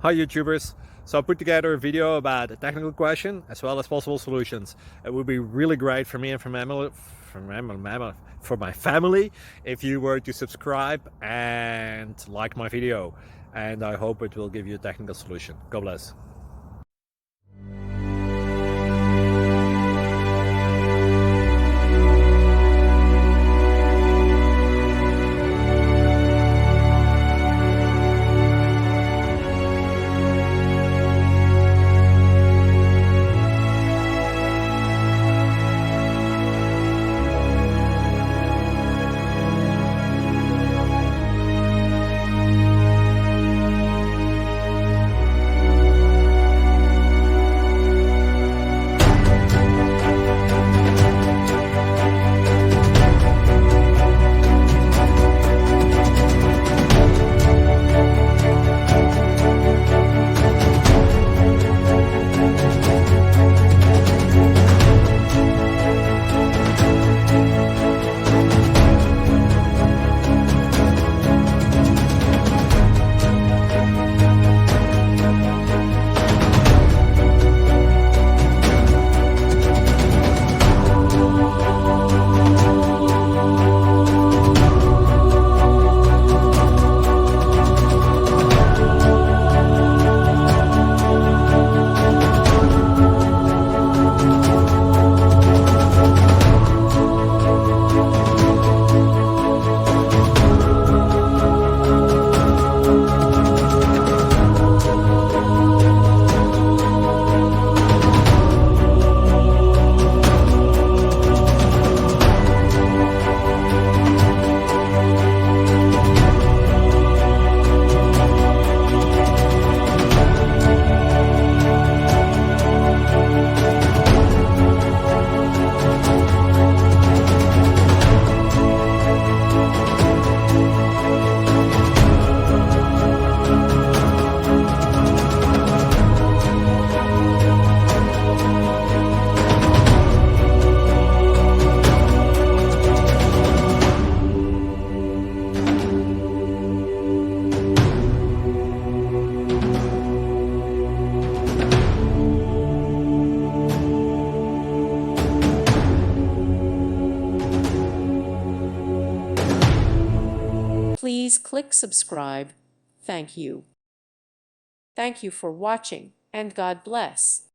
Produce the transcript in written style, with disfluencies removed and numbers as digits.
Hi YouTubers! So I put together a video about a technical question as well as possible solutions. It would be really great for me and for my family if you were to subscribe and like my video, and I hope it will give you a technical solution. God bless. Please click subscribe. Thank you. Thank you for watching, and God bless.